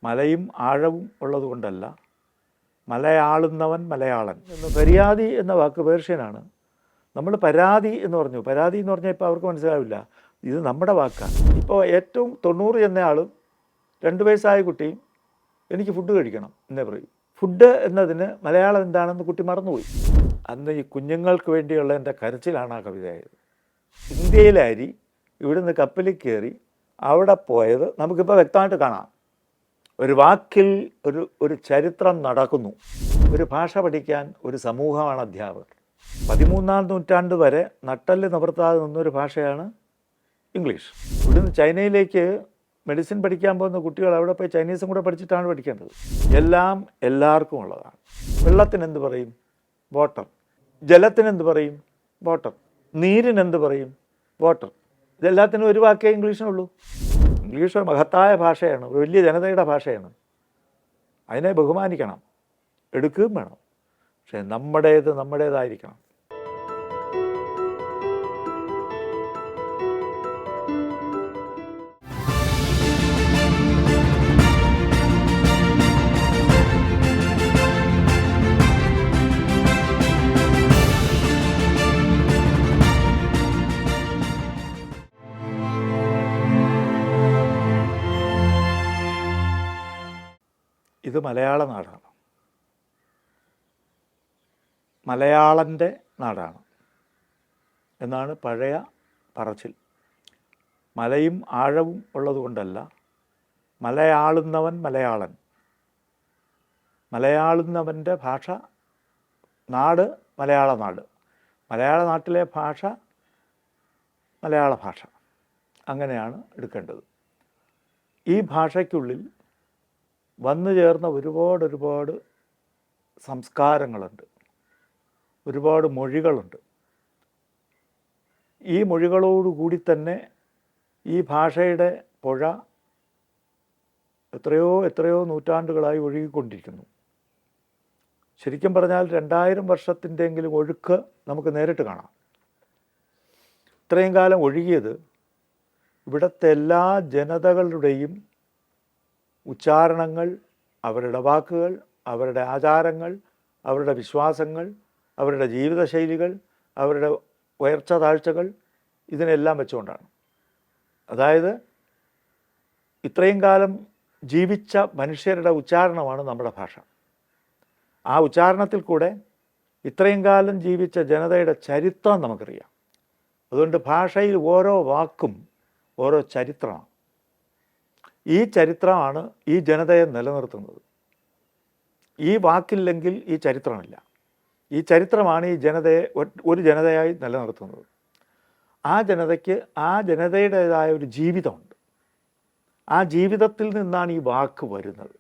മലയും ആഴവും ഉള്ളതുകൊണ്ടല്ല, മലയാളുന്നവൻ മലയാളൻ എന്ന്. ഫരിയാദി എന്ന വാക്ക് പേർഷ്യനാണ്. നമ്മൾ പരാതി എന്ന് പറഞ്ഞു. പരാതി എന്ന് പറഞ്ഞാൽ ഇപ്പോൾ അവർക്ക് മനസ്സിലാവില്ല, ഇത് നമ്മുടെ വാക്കാണ്. ഇപ്പോൾ ഏറ്റവും 90 എന്നയാളും 2 വയസ്സായ കുട്ടിയും എനിക്ക് ഫുഡ് കഴിക്കണം എന്നേ പറയും. ഫുഡ് എന്നതിന് മലയാളം എന്താണെന്ന് കുട്ടി മറന്നുപോയി. അന്ന് ഈ കുഞ്ഞുങ്ങൾക്ക് വേണ്ടിയുള്ള എൻ്റെ കരച്ചിലാണ് ആ കവിതയായത്. ഇന്ത്യയിലെ അരി ഇവിടുന്ന് കപ്പലിൽ കയറി അവിടെ പോയത് നമുക്കിപ്പോൾ വ്യക്തമായിട്ട് കാണാം. ഒരു വാക്കിൽ ഒരു ചരിത്രം നടക്കുന്നു. ഒരു ഭാഷ പഠിക്കാൻ ഒരു സമൂഹമാണ് അധ്യാപകർ. 13-ാം നൂറ്റാണ്ട് വരെ നട്ടല് നിവർത്താതെ നിന്നൊരു ഭാഷയാണ് ഇംഗ്ലീഷ്. ഇവിടുന്ന് ചൈനയിലേക്ക് മെഡിസിൻ പഠിക്കാൻ പോകുന്ന കുട്ടികൾ അവിടെ പോയി ചൈനീസും കൂടെ പഠിച്ചിട്ടാണ് പഠിക്കേണ്ടത്. എല്ലാം എല്ലാവർക്കും ഉള്ളതാണ്. വെള്ളത്തിനെന്ത് പറയും? വാട്ടർ. ജലത്തിനെന്ത് പറയും? വാട്ടർ. നീരിനെന്ത് പറയും? വാട്ടർ. ഇതെല്ലാത്തിനും ഒരു വാക്കേ ഇംഗ്ലീഷിനുള്ളൂ. ഇംഗ്ലീഷ് ഒരു മഹത്തായ ഭാഷയാണ്, ഒരു വലിയ ജനതയുടെ ഭാഷയാണ്. അതിനെ ബഹുമാനിക്കണം, എടുക്കുകയും വേണം. പക്ഷേ നമ്മുടേതായിരിക്കണം. ഇത് മലയാള നാടാണ്, മലയാളൻ്റെ നാടാണ് എന്നാണ് പഴയ പറച്ചിൽ. മലയും ആഴവും ഉള്ളതുകൊണ്ടല്ല, മലയാളുന്നവൻ മലയാളൻ. മലയാളുന്നവൻ്റെ ഭാഷ, നാട് മലയാള നാട്, മലയാള നാട്ടിലെ ഭാഷ മലയാള ഭാഷ. അങ്ങനെയാണ് എടുക്കേണ്ടത്. ഈ ഭാഷയ്ക്കുള്ളിൽ വന്നു ചേർന്ന ഒരുപാട് സംസ്കാരങ്ങളുണ്ട്, ഒരുപാട് മൊഴികളുണ്ട്. ഈ മൊഴികളോടുകൂടി തന്നെ ഈ ഭാഷയുടെ പുഴ എത്രയോ നൂറ്റാണ്ടുകളായി ഒഴുകിക്കൊണ്ടിരിക്കുന്നു. ശരിക്കും പറഞ്ഞാൽ 2000 വർഷത്തിൻ്റെയെങ്കിലും ഒഴുക്ക് നമുക്ക് നേരിട്ട് കാണാം. ഇത്രയും കാലം ഒഴുകിയത് ഇവിടുത്തെ എല്ലാ ജനതകളുടെയും ഉച്ചാരണങ്ങൾ, അവരുടെ വാക്കുകൾ, അവരുടെ ആചാരങ്ങൾ, അവരുടെ വിശ്വാസങ്ങൾ, അവരുടെ ജീവിതശൈലികൾ, അവരുടെ ഉയർച്ച താഴ്ചകൾ, ഇതിനെല്ലാം വെച്ചുകൊണ്ടാണ്. അതായത് ഇത്രയും കാലം ജീവിച്ച മനുഷ്യരുടെ ഉച്ചാരണമാണ് നമ്മുടെ ഭാഷ. ആ ഉച്ചാരണത്തിൽ കൂടെ ഇത്രയും കാലം ജീവിച്ച ജനതയുടെ ചരിത്രം നമുക്കറിയാം. അതുകൊണ്ട് ഭാഷയിൽ ഓരോ വാക്കും ഓരോ ചരിത്രമാണ്. ഈ ചരിത്രമാണ് ഈ ജനതയെ നിലനിർത്തുന്നത്. ഈ വാക്കില്ലെങ്കിൽ ഈ ചരിത്രമില്ല. ഈ ചരിത്രമാണ് ഈ ജനതയെ ഒരു ജനതയായി നിലനിർത്തുന്നത്. ആ ജനതയ്ക്ക് ആ ജനതയുടേതായ ഒരു ജീവിതമുണ്ട്. ആ ജീവിതത്തിൽ നിന്നാണ് ഈ വാക്ക് വരുന്നത്.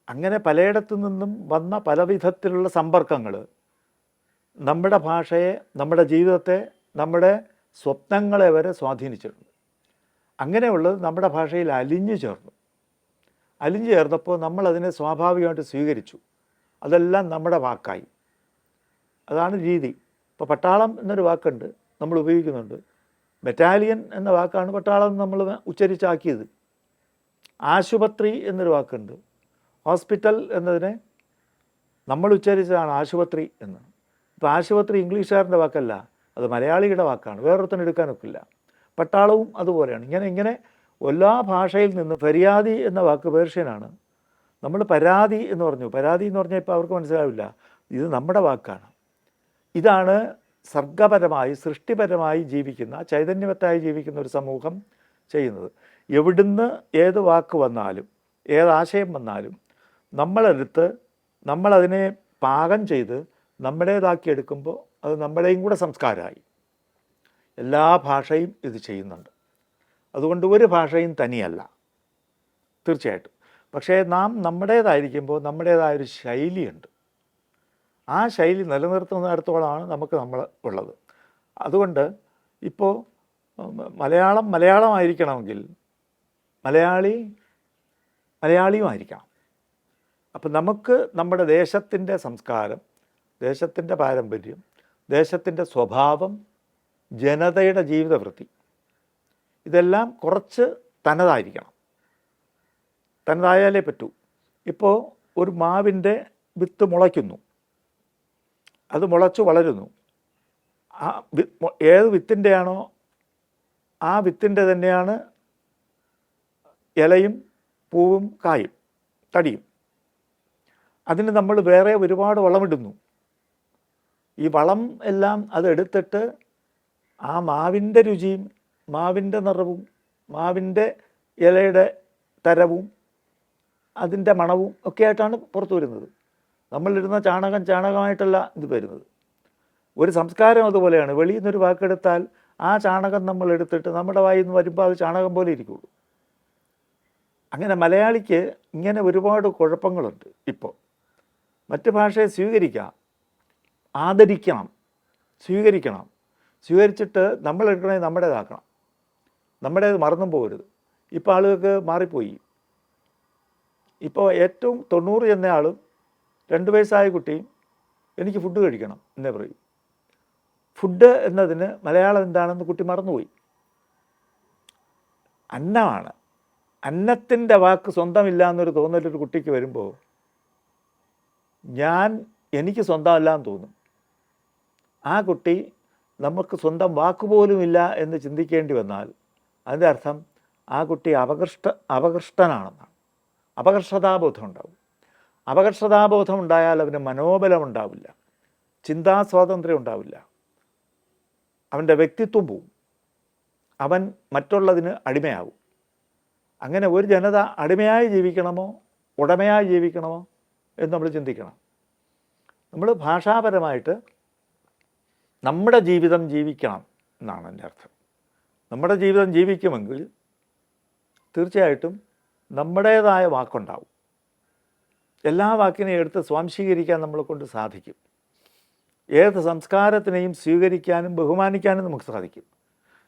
അങ്ങനെ പലയിടത്തു നിന്നും വന്ന പല വിധത്തിലുള്ള സമ്പർക്കങ്ങൾ നമ്മുടെ ഭാഷയെ, നമ്മുടെ ജീവിതത്തെ, നമ്മുടെ സ്വപ്നങ്ങളെ വരെ സ്വാധീനിച്ചിട്ടുണ്ട്. അങ്ങനെയുള്ളത് നമ്മുടെ ഭാഷയിൽ അലിഞ്ഞു ചേർന്നപ്പോൾ നമ്മളതിനെ സ്വാഭാവികമായിട്ട് സ്വീകരിച്ചു. അതെല്ലാം നമ്മുടെ വാക്കായി. അതാണ് രീതി. ഇപ്പോൾ പട്ടാളം എന്നൊരു വാക്കുണ്ട്, നമ്മൾ ഉപയോഗിക്കുന്നുണ്ട്. ബറ്റാലിയൻ എന്ന വാക്കാണ് പട്ടാളം നമ്മൾ ഉച്ചരിച്ചാക്കിയത്. ആശുപത്രി എന്നൊരു വാക്കുണ്ട്. ഹോസ്പിറ്റൽ എന്നതിനെ നമ്മൾ ഉച്ചരിച്ചതാണ് ആശുപത്രി എന്ന്. ഇപ്പോൾ ആശുപത്രി ഇംഗ്ലീഷുകാരൻ്റെ വാക്കല്ല, അത് മലയാളിയുടെ വാക്കാണ്, വേറൊരുത്തനും എടുക്കാനൊക്കില്ല. പട്ടാളവും അതുപോലെയാണ്. ഇങ്ങനെ എല്ലാ ഭാഷയിൽ നിന്ന്. ഫരിയാദി എന്ന വാക്ക് പേർഷ്യനാണ്. നമ്മൾ പരാതി എന്ന് പറഞ്ഞു. പരാതി എന്ന് പറഞ്ഞാൽ ഇപ്പോൾ അവർക്ക് മനസ്സിലാവില്ല, ഇത് നമ്മുടെ വാക്കാണ്. ഇതാണ് സർഗപരമായി, സൃഷ്ടിപരമായി ജീവിക്കുന്ന, ചൈതന്യവത്തായി ജീവിക്കുന്ന ഒരു സമൂഹം ചെയ്യുന്നത്. എവിടുന്ന് ഏത് വാക്ക് വന്നാലും, ഏതാശയം വന്നാലും നമ്മളെടുത്ത് നമ്മളതിനെ പാകം ചെയ്ത് നമ്മുടേതാക്കി എടുക്കുമ്പോൾ അത് നമ്മുടെയും കൂടെ സംസ്കാരമായി. എല്ലാ ഭാഷയും ഇത് ചെയ്യുന്നുണ്ട്. അതുകൊണ്ട് ഒരു ഭാഷയും തനിയല്ല, തീർച്ചയായിട്ടും. പക്ഷേ നാം നമ്മുടേതായിരിക്കുമ്പോൾ നമ്മുടേതായൊരു ശൈലിയുണ്ട്. ആ ശൈലി നിലനിർത്തുന്നിടത്തോളമാണ് നമുക്ക് ഉള്ളത്. അതുകൊണ്ട് ഇപ്പോൾ മലയാളമായിരിക്കണമെങ്കിൽ മലയാളിയുമായിരിക്കണം. അപ്പം നമുക്ക് നമ്മുടെ ദേശത്തിൻ്റെ സംസ്കാരം, ദേശത്തിൻ്റെ പാരമ്പര്യം, ദേശത്തിൻ്റെ സ്വഭാവം, ജനതയുടെ ജീവിതവൃത്തി, ഇതെല്ലാം കുറച്ച് തനതായിരിക്കണം. തനതായാലേ പറ്റൂ. ഇപ്പോൾ ഒരു മാവിൻ്റെ വിത്ത് മുളയ്ക്കുന്നു, അത് മുളച്ച് വളരുന്നു. ആ ഏത് വിത്തിൻ്റെയാണോ ആ വിത്തിൻ്റെ തന്നെയാണ് ഇലയും പൂവും കായും തടിയും. അതിന് നമ്മൾ വേറെ ഒരുപാട് വളമിടുന്നു. ഈ വളം എല്ലാം അതെടുത്തിട്ട് ആ മാവിൻ്റെ രുചിയും മാവിൻ്റെ നിറവും മാവിൻ്റെ ഇലയുടെ തരവും അതിൻ്റെ മണവും ഒക്കെ ആയിട്ടാണ് പുറത്തു വരുന്നത്. നമ്മളിടുന്ന ചാണകമായിട്ടല്ല ഇത് വരുന്നത്. ഒരു സംസ്കാരം അതുപോലെയാണ്. വെളിയിൽ നിന്നൊരു വാക്കെടുത്താൽ ആ ചാണകം നമ്മൾ എടുത്തിട്ട് നമ്മുടെ വായിൽ നിന്ന് വരുമ്പോൾ അത് ചാണകം പോലെ ഇരിക്കുള്ളൂ. അങ്ങനെ മലയാളിക്ക് ഇങ്ങനെ ഒരുപാട് കുഴപ്പങ്ങളുണ്ട്. ഇപ്പോൾ മറ്റ് ഭാഷയെ സ്വീകരിക്കാം, ആദരിക്കണം, സ്വീകരിച്ചിട്ട് നമ്മൾ എടുക്കണമെങ്കിൽ നമ്മുടേതാക്കണം, നമ്മുടേത് മറന്നും പോകരുത്. ഇപ്പോൾ ആളുകൾക്ക് മാറിപ്പോയി. ഇപ്പോൾ ഏറ്റവും 90 എന്ന ആളും 2 വയസ്സായ കുട്ടിയും എനിക്ക് ഫുഡ് കഴിക്കണം എന്നേ പറയും. ഫുഡ് എന്നതിന് മലയാളം എന്താണെന്ന് കുട്ടി മറന്നുപോയി. അന്നമാണ്. അന്നത്തിൻ്റെ വാക്ക് സ്വന്തമില്ല എന്നൊരു തോന്നലൊരു കുട്ടിക്ക് വരുമ്പോൾ എനിക്ക് സ്വന്തമല്ല എന്ന് തോന്നും. ആ കുട്ടി നമുക്ക് സ്വന്തം വാക്കുപോലുമില്ല എന്ന് ചിന്തിക്കേണ്ടി വന്നാൽ അതിൻ്റെ അർത്ഥം ആ കുട്ടി അപകൃഷ്ടനാണെന്നാണ്. അപകർഷതാബോധം ഉണ്ടാവും. അപകർഷതാബോധം ഉണ്ടായാൽ അവന് മനോബലം ഉണ്ടാവില്ല, ചിന്താസ്വാതന്ത്ര്യം ഉണ്ടാവില്ല, അവൻ്റെ വ്യക്തിത്വം പോവും, അവൻ മറ്റുള്ളതിന് അടിമയാവും. അങ്ങനെ ഒരു ജനത അടിമയായി ജീവിക്കണമോ ഉടമയായി ജീവിക്കണമോ എന്ന് നമ്മൾ ചിന്തിക്കണം. നമ്മൾ ഭാഷാപരമായിട്ട് നമ്മുടെ ജീവിതം ജീവിക്കണം എന്നാണ് എൻ്റെ അർത്ഥം. നമ്മുടെ ജീവിതം ജീവിക്കുമെങ്കിൽ തീർച്ചയായിട്ടും നമ്മുടേതായ വാക്കുണ്ടാവും. എല്ലാ വാക്കിനെയും എടുത്ത് സ്വാംശീകരിക്കാൻ നമ്മളെ കൊണ്ട് സാധിക്കും. ഏത് സംസ്കാരത്തിനെയും സ്വീകരിക്കാനും ബഹുമാനിക്കാനും നമുക്ക് സാധിക്കും.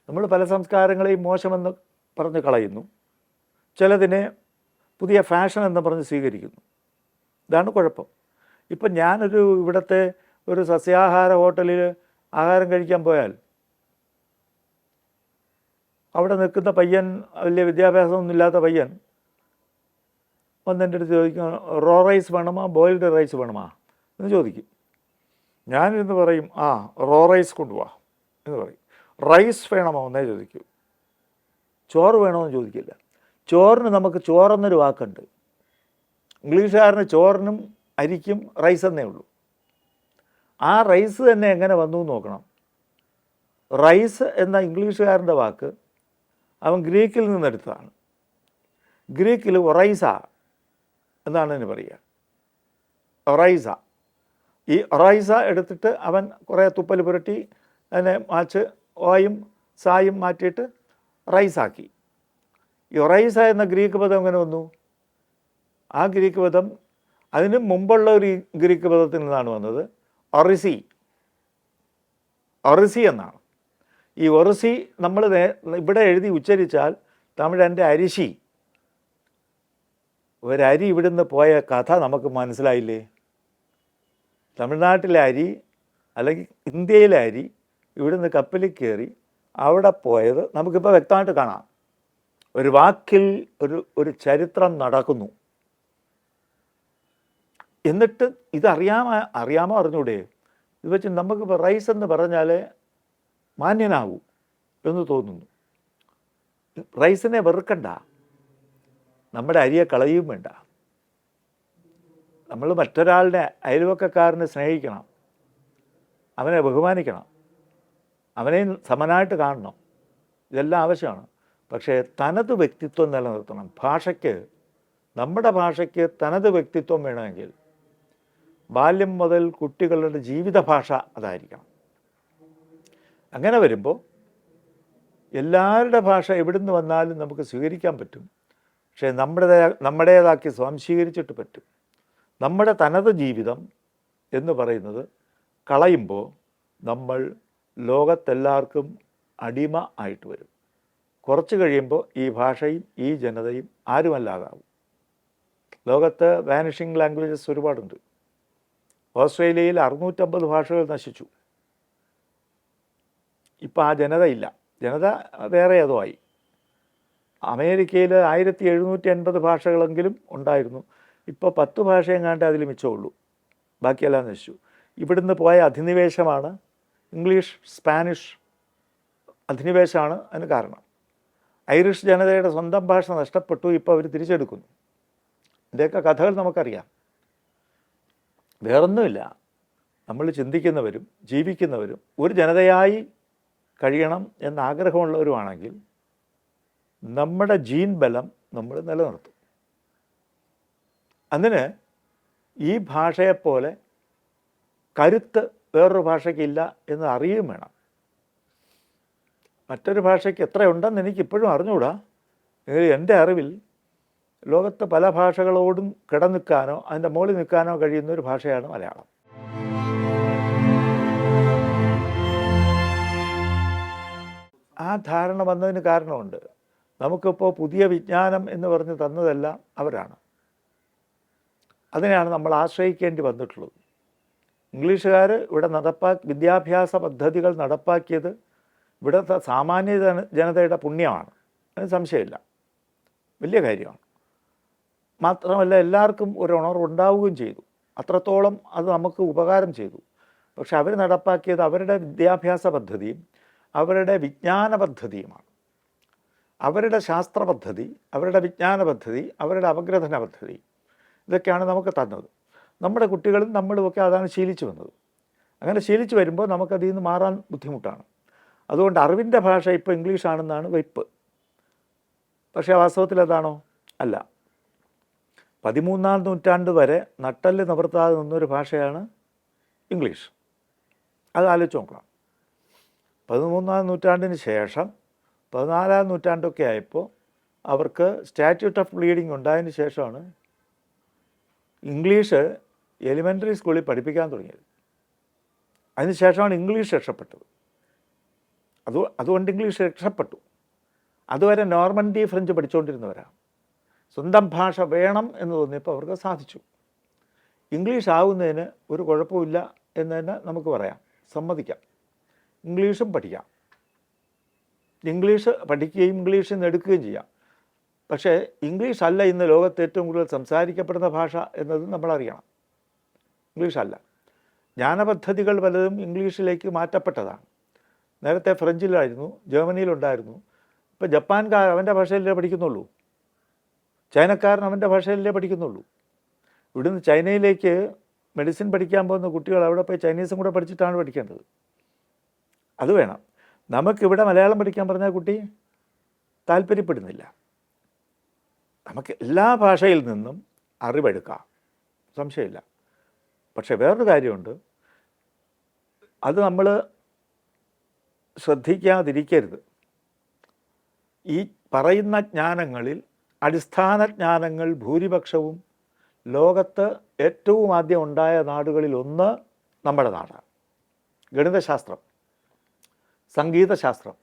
നമ്മൾ പല സംസ്കാരങ്ങളെയും മോശമെന്ന് പറഞ്ഞ് കളയുന്നു, ചിലതിനെ പുതിയ ഫാഷൻ എന്ന് പറഞ്ഞ് സ്വീകരിക്കുന്നു. ഇതാണ് കുഴപ്പം. ഇപ്പം ഞാനൊരു ഇവിടുത്തെ ഒരു സസ്യാഹാര ഹോട്ടലിൽ ആഹാരം കഴിക്കാൻ പോയാൽ അവിടെ നിൽക്കുന്ന പയ്യൻ, വലിയ വിദ്യാഭ്യാസമൊന്നുമില്ലാത്ത പയ്യൻ വന്നെൻ്റെ അടുത്ത് ചോദിക്കും, റോ റൈസ് വേണമോ ബോയിൽഡ് റൈസ് വേണമോ എന്ന് ചോദിക്കും. ഞാനിന്ന് പറയും, റോ റൈസ് കൊണ്ടുപോവാ എന്ന് പറയും. റൈസ് വേണമോ എന്നേ ചോദിക്കൂ, ചോറ് വേണമോ എന്ന് ചോദിക്കില്ല. ചോറിന് നമുക്ക് ചോറെന്നൊരു വാക്കുണ്ട്. ഇംഗ്ലീഷുകാരന് ചോറിനും അരിക്കും റൈസ് എന്നേ ഉള്ളൂ. ആ റൈസ് തന്നെ എങ്ങനെ വന്നു എന്ന് നോക്കണം. റൈസ് എന്ന ഇംഗ്ലീഷുകാരൻ്റെ വാക്ക് അവൻ ഗ്രീക്കിൽ നിന്നെടുത്തതാണ്. ഗ്രീക്കിൽ ഒറൈസ എന്നാണ് അതിന് പറയുക, ഒറൈസ. ഈ ഒറൈസ എടുത്തിട്ട് അവൻ കുറേ തുപ്പൽ പുരട്ടി അതിനെ മാച്ച് ഓയും സായും മാറ്റിയിട്ട് റൈസാക്കി. ഈ ഒറൈസ എന്ന ഗ്രീക്ക് പദം എങ്ങനെ വന്നു? ആ ഗ്രീക്ക് പദം അതിന് മുമ്പുള്ള ഒരു ഗ്രീക്ക് പദത്തിൽ നിന്നാണ് വന്നത്. ഒറിസി എന്നാണ്. ഈ ഒറിസി നമ്മൾ ഇവിടെ എഴുതി ഉച്ചരിച്ചാൽ തമിഴൻ്റെ അരിശി. ഒരരി ഇവിടുന്ന് പോയ കഥ നമുക്ക് മനസ്സിലായില്ലേ? തമിഴ്നാട്ടിലെ അരി അല്ലെങ്കിൽ ഇന്ത്യയിലെ അരി ഇവിടുന്ന് കപ്പലിൽ കയറി അവിടെ പോയത് നമുക്കിപ്പോൾ വ്യക്തമായിട്ട് കാണാം. ഒരു വാക്കിൽ ഒരു ചരിത്രം നടക്കുന്നു. എന്നിട്ട് അറിയാമോ അറിഞ്ഞൂടെ? ഇത് വെച്ച് നമുക്കിപ്പോൾ റൈസ് എന്ന് പറഞ്ഞാൽ മാന്യനാകൂ എന്ന് തോന്നുന്നു. റൈസിനെ വെറുക്കണ്ട, നമ്മുടെ അരിയെ കളയുകയും വേണ്ട. നമ്മൾ മറ്റൊരാളുടെ അയൽവക്കക്കാരനെ സ്നേഹിക്കണം, അവനെ ബഹുമാനിക്കണം, അവനെ സമനായിട്ട് കാണണം. ഇതെല്ലാം ആവശ്യമാണ്. പക്ഷേ തനത് വ്യക്തിത്വം നിലനിർത്തണം. നമ്മുടെ ഭാഷയ്ക്ക് തനത് വ്യക്തിത്വം വേണമെങ്കിൽ ബാല്യം മുതൽ കുട്ടികളുടെ ജീവിത ഭാഷ അതായിരിക്കണം. അങ്ങനെ വരുമ്പോൾ എല്ലാവരുടെ ഭാഷ എവിടുന്ന് വന്നാലും നമുക്ക് സ്വീകരിക്കാൻ പറ്റും. പക്ഷേ നമ്മുടേതാക്കി സ്വാംശീകരിച്ചിട്ട് പറ്റും. നമ്മുടെ തനത് ജീവിതം എന്ന് പറയുന്നത് കളയുമ്പോൾ നമ്മൾ ലോകത്തെല്ലാവർക്കും അടിമ ആയിട്ട് വരും. കുറച്ച് കഴിയുമ്പോൾ ഈ ഭാഷയും ഈ ജനതയും ആരുമല്ലാതാവും. ലോകത്ത് വാനിഷിംഗ് ലാംഗ്വേജസ് ഒരുപാടുണ്ട്. ഓസ്ട്രേലിയയിൽ 650 ഭാഷകൾ നശിച്ചു. ഇപ്പോൾ ആ ജനതയില്ല, ജനത വേറെ ഏതോ ആയി. അമേരിക്കയിൽ 1780 ഭാഷകളെങ്കിലും ഉണ്ടായിരുന്നു. ഇപ്പോൾ 10 ഭാഷയെങ്ങാണ്ട് അതിൽ മിച്ചമുള്ളൂ, ബാക്കിയെല്ലാം നശിച്ചു. ഇവിടുന്ന് പോയ അധിനിവേശമാണ് ഇംഗ്ലീഷ്, സ്പാനിഷ് അധിനിവേശമാണ് അതിന് കാരണം. ഐറിഷ് ജനതയുടെ സ്വന്തം ഭാഷ നഷ്ടപ്പെട്ടു, ഇപ്പോൾ അവർ തിരിച്ചെടുക്കുന്നു. ഇതിൻ്റെയൊക്കെ കഥകൾ നമുക്കറിയാം. വേറൊന്നുമില്ല, നമ്മൾ ചിന്തിക്കുന്നവരും ജീവിക്കുന്നവരും ഒരു ജനതയായി കഴിയണം എന്ന ആഗ്രഹമുള്ളവരുമാണെങ്കിൽ നമ്മുടെ ജീൻ ബലം നമ്മൾ നിലനിർത്തും. അതിന് ഈ ഭാഷയെപ്പോലെ കരുത്ത് വേറൊരു ഭാഷയ്ക്കില്ല എന്ന് അറിയുകയും വേണം. മറ്റൊരു ഭാഷയ്ക്ക് എത്രയുണ്ടെന്ന് എനിക്കിപ്പോഴും അറിഞ്ഞുകൂടാ. എൻ്റെ അറിവിൽ ലോകത്ത് പല ഭാഷകളോടും കിടനിൽക്കാനോ അതിൻ്റെ മുകളിൽ നിൽക്കാനോ കഴിയുന്ന ഒരു ഭാഷയാണ് മലയാളം. ആ ധാരണ വന്നതിന് കാരണമുണ്ട്. നമുക്കിപ്പോൾ പുതിയ വിജ്ഞാനം എന്ന് പറഞ്ഞ് തന്നതെല്ലാം അവരാണ്. അതിനെയാണ് നമ്മൾ ആശ്രയിക്കേണ്ടി വന്നിട്ടുള്ളത്. ഇംഗ്ലീഷുകാർ ഇവിടെ വിദ്യാഭ്യാസ പദ്ധതികൾ നടപ്പാക്കിയത് ഇവിടുത്തെ സാമാന്യ ജനതയുടെ പുണ്യമാണ്, അതിന് സംശയമില്ല. വലിയ കാര്യമാണ്. മാത്രമല്ല എല്ലാവർക്കും ഒരു ഉണർവുണ്ടാവുകയും ചെയ്തു. അത്രത്തോളം അത് നമുക്ക് ഉപകാരം ചെയ്തു. പക്ഷെ അവർ നടപ്പാക്കിയത് അവരുടെ വിദ്യാഭ്യാസ പദ്ധതിയും അവരുടെ വിജ്ഞാന പദ്ധതിയുമാണ്. അവരുടെ ശാസ്ത്ര പദ്ധതി, അവരുടെ വിജ്ഞാന പദ്ധതി, അവരുടെ അപഗ്രഥന പദ്ധതി, ഇതൊക്കെയാണ് നമുക്ക് തന്നത്. നമ്മുടെ കുട്ടികളും നമ്മളുമൊക്കെ അതാണ് ശീലിച്ചു വന്നത്. അങ്ങനെ ശീലിച്ചു വരുമ്പോൾ നമുക്കതിൽ നിന്ന് മാറാൻ ബുദ്ധിമുട്ടാണ്. അതുകൊണ്ട് അറിവിൻ്റെ ഭാഷ ഇപ്പോൾ ഇംഗ്ലീഷാണെന്നാണ് വെയ്പ്പ്. പക്ഷേ വാസ്തവത്തിൽ അതാണോ? അല്ല. 13-ാം നൂറ്റാണ്ട് വരെ നട്ടല് നിവർത്താതെ നിന്നൊരു ഭാഷയാണ് ഇംഗ്ലീഷ്. അത് ആലോചിച്ച് നോക്കണം. 13-ാം നൂറ്റാണ്ടിന് ശേഷം 14-ാം നൂറ്റാണ്ടൊക്കെ ആയപ്പോൾ അവർക്ക് സ്റ്റാറ്റ്യൂട്ട് ഓഫ് ബ്ലീഡിങ് ഉണ്ടായതിന് ശേഷമാണ് ഇംഗ്ലീഷ് എലിമെൻ്ററി സ്കൂളിൽ പഠിപ്പിക്കാൻ തുടങ്ങിയത്. അതിന് ശേഷമാണ് ഇംഗ്ലീഷ് രക്ഷപ്പെട്ടത്. അതുകൊണ്ട് ഇംഗ്ലീഷ് രക്ഷപ്പെട്ടു. അതുവരെ നോർമൻഡി ഫ്രഞ്ച് പഠിച്ചുകൊണ്ടിരുന്നവരാണ്. സ്വന്തം ഭാഷ വേണം എന്ന് തോന്നിയപ്പോൾ അവർക്ക് സാധിച്ചു. ഇംഗ്ലീഷ് ആവുന്നതിന് ഒരു കുഴപ്പമില്ല എന്ന് തന്നെ നമുക്ക് പറയാം, സമ്മതിക്കാം. ഇംഗ്ലീഷും പഠിക്കാം, ഇംഗ്ലീഷ് പഠിക്കുകയും ഇംഗ്ലീഷിൽ നിന്ന് എടുക്കുകയും ചെയ്യാം. പക്ഷേ ഇംഗ്ലീഷ് അല്ല ഇന്ന് ലോകത്ത് ഏറ്റവും കൂടുതൽ സംസാരിക്കപ്പെടുന്ന ഭാഷ എന്നത് നമ്മളറിയണം. ഇംഗ്ലീഷല്ല. ജ്ഞാനപദ്ധതികൾ പലതും ഇംഗ്ലീഷിലേക്ക് മാറ്റപ്പെട്ടതാണ്. നേരത്തെ ഫ്രഞ്ചിലായിരുന്നു, ജർമ്മനിയിലുണ്ടായിരുന്നു. ഇപ്പോൾ ജപ്പാൻകാർ അവൻ്റെ ഭാഷയിലേ പഠിക്കുന്നുള്ളൂ, ചൈനക്കാരൻ അവൻ്റെ ഭാഷയിലേ പഠിക്കുന്നുള്ളൂ. ഇവിടുന്ന് ചൈനയിലേക്ക് മെഡിസിൻ പഠിക്കാൻ പോകുന്ന കുട്ടികൾ അവിടെ പോയി ചൈനീസും കൂടെ പഠിച്ചിട്ടാണ് പഠിക്കേണ്ടത്. അത് വേണം. നമുക്കിവിടെ മലയാളം പഠിക്കാൻ പറഞ്ഞാൽ കുട്ടി താല്പര്യപ്പെടുന്നില്ല. നമുക്ക് എല്ലാ ഭാഷയിൽ നിന്നും അറിവെടുക്കാം, സംശയമില്ല. പക്ഷെ വേറൊരു കാര്യമുണ്ട്, അത് നമ്മൾ ശ്രദ്ധിക്കാതിരിക്കരുത്. ഈ പറയുന്ന ജ്ഞാനങ്ങളിൽ അടിസ്ഥാന ജ്ഞാനങ്ങൾ ഭൂരിപക്ഷവും ലോകത്ത് ഏറ്റവും ആദ്യം ഉണ്ടായ നാടുകളിലൊന്ന് നമ്മുടെ നാടാണ്. ഗണിതശാസ്ത്രം, സംഗീതശാസ്ത്രം,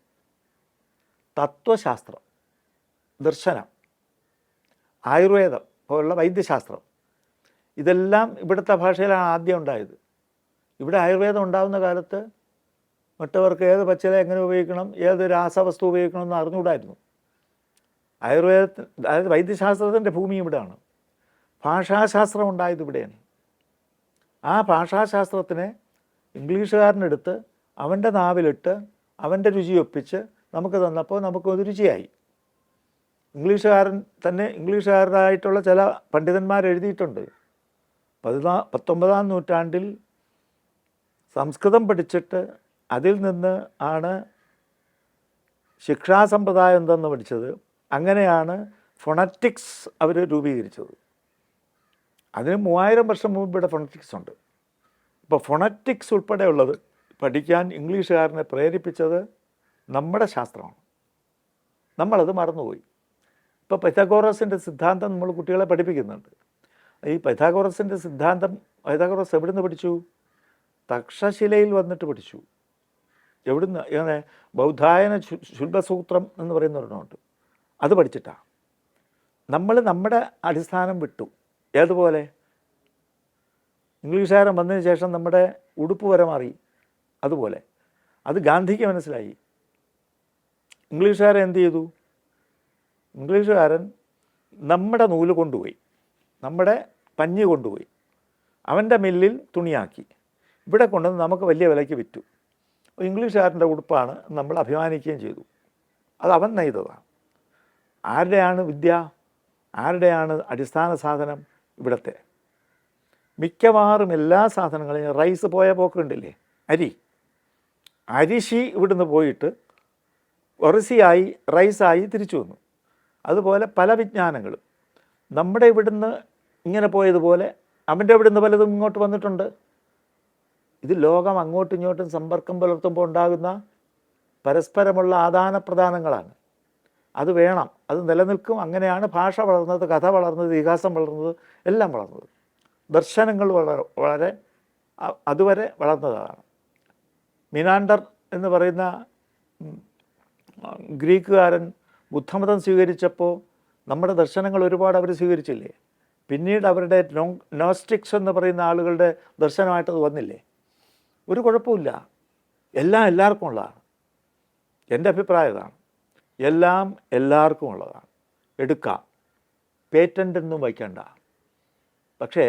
തത്വശാസ്ത്രം, ദർശനം, ആയുർവേദം പോലുള്ള വൈദ്യശാസ്ത്രം, ഇതെല്ലാം ഇവിടുത്തെ ഭാഷയിലാണ് ആദ്യം ഉണ്ടായത്. ഇവിടെ ആയുർവേദം ഉണ്ടാകുന്ന കാലത്ത് മറ്റവർക്ക് ഏത് പച്ചില എങ്ങനെ ഉപയോഗിക്കണം, ഏത് രാസവസ്തു ഉപയോഗിക്കണം എന്ന് അറിഞ്ഞുകൂടായിരുന്നു. ആയുർവേദത്തിന്, അതായത് വൈദ്യശാസ്ത്രത്തിൻ്റെ ഭൂമി ഇവിടെയാണ്. ഭാഷാശാസ്ത്രം ഉണ്ടായത് ഇവിടെയാണ്. ആ ഭാഷാശാസ്ത്രത്തിനെ ഇംഗ്ലീഷുകാരനെടുത്ത് അവൻ്റെ നാവിലിട്ട് അവൻ്റെ രുചി ഒപ്പിച്ച് നമുക്ക് തന്നപ്പോൾ നമുക്കത് രുചിയായി. ഇംഗ്ലീഷുകാരായിട്ടുള്ള ചില പണ്ഡിതന്മാരെഴുതിയിട്ടുണ്ട്, 19-ാം നൂറ്റാണ്ടിൽ സംസ്കൃതം പഠിച്ചിട്ട് അതിൽ നിന്ന് ആണ് ശിക്ഷാസമ്പ്രദായം എന്തെന്ന് പഠിച്ചത്. അങ്ങനെയാണ് ഫൊണറ്റിക്സ് അവർ രൂപീകരിച്ചത്. അതിന് 3000 വർഷം മുമ്പ് ഇവിടെ ഫൊണറ്റിക്സ് ഉണ്ട്. ഇപ്പോൾ ഫൊണറ്റിക്സ് ഉൾപ്പെടെയുള്ളത് പഠിക്കാൻ ഇംഗ്ലീഷുകാരനെ പ്രേരിപ്പിച്ചത് നമ്മുടെ ശാസ്ത്രമാണ്. നമ്മളത് മറന്നുപോയി. ഇപ്പോൾ പൈഥാഗോറസിൻ്റെ സിദ്ധാന്തം നമ്മൾ കുട്ടികളെ പഠിപ്പിക്കുന്നുണ്ട്. ഈ പൈഥാഗോറസിൻ്റെ സിദ്ധാന്തം പൈഥാഗോറസ് എവിടുന്ന് പഠിച്ചു? തക്ഷശിലയിൽ വന്നിട്ട് പഠിച്ചു. എവിടുന്ന്? ഇങ്ങനെ ബൗദ്ധായന ശുൽബസൂത്രം എന്ന് പറയുന്ന ഒരെണ്ണമുണ്ട്, അത് പഠിച്ചിട്ടാണ്. നമ്മൾ നമ്മുടെ അടിസ്ഥാനം വിട്ടു. ഏതുപോലെ? ഇംഗ്ലീഷുകാരൻ വന്നതിന് ശേഷം നമ്മുടെ ഉടുപ്പ് വരെ മാറി. അതുപോലെ അത് ഗാന്ധിക്ക് മനസ്സിലായി. ഇംഗ്ലീഷുകാരെ എന്ത് ചെയ്തു? ഇംഗ്ലീഷുകാരൻ നമ്മുടെ നൂല് കൊണ്ടുപോയി, നമ്മുടെ പഞ്ഞി കൊണ്ടുപോയി, അവൻ്റെ മില്ലിൽ തുണിയാക്കി ഇവിടെ കൊണ്ടുവന്ന് നമുക്ക് വലിയ വിലയ്ക്ക് വിറ്റു. ഇംഗ്ലീഷുകാരൻ്റെ ഉടുപ്പാണ് നമ്മൾ അഭിമാനിക്കുകയും ചെയ്തു. അത് അവൻ നെയ്തതാണ്. ആരുടെയാണ് വിദ്യ? ആരുടെയാണ് അടിസ്ഥാന സാധനം? ഇവിടുത്തെ മിക്കവാറും എല്ലാ സാധനങ്ങളും, റൈസ് പോയ പോക്കുണ്ടില്ലേ, അരിശി ഇവിടുന്ന് പോയിട്ട് ഒറസിയായി റൈസായി തിരിച്ചു വന്നു. അതുപോലെ പല വിജ്ഞാനങ്ങളും നമ്മുടെ ഇവിടുന്ന് ഇങ്ങനെ പോയതുപോലെ അവൻ്റെ ഇവിടുന്ന് പലതും ഇങ്ങോട്ട് വന്നിട്ടുണ്ട്. ഇത് ലോകം അങ്ങോട്ടും ഇങ്ങോട്ടും സമ്പർക്കം പുലർത്തുമ്പോൾ ഉണ്ടാകുന്ന പരസ്പരമുള്ള ആദാനപ്രദാനങ്ങളാണ്. അത് വേണം, അത് നിലനിൽക്കും. അങ്ങനെയാണ് ഭാഷ വളർന്നത്, കഥ വളർന്നത്, ഇതിഹാസം വളർന്നത്, എല്ലാം വളർന്നത്. ദർശനങ്ങൾ വളരെ അതുവരെ വളർന്നതാണ്. മിനാണ്ടർ എന്ന് പറയുന്ന ഗ്രീക്കുകാരൻ ബുദ്ധമതം സ്വീകരിച്ചപ്പോൾ നമ്മുടെ ദർശനങ്ങൾ ഒരുപാട് അവർ സ്വീകരിച്ചില്ലേ? പിന്നീട് അവരുടെ നോസ്റ്റിക്സ് എന്ന് പറയുന്ന ആളുകളുടെ ദർശനമായിട്ടത് വന്നില്ലേ? ഒരു കുഴപ്പമില്ല, എല്ലാം എല്ലാവർക്കും ഉള്ളതാണ്. എൻ്റെ അഭിപ്രായം ഇതാണ്, എല്ലാം എല്ലാവർക്കും ഉള്ളതാണ്. എടുക്കാം, പേറ്റൻ്റ് ഒന്നും വയ്ക്കണ്ട, പക്ഷേ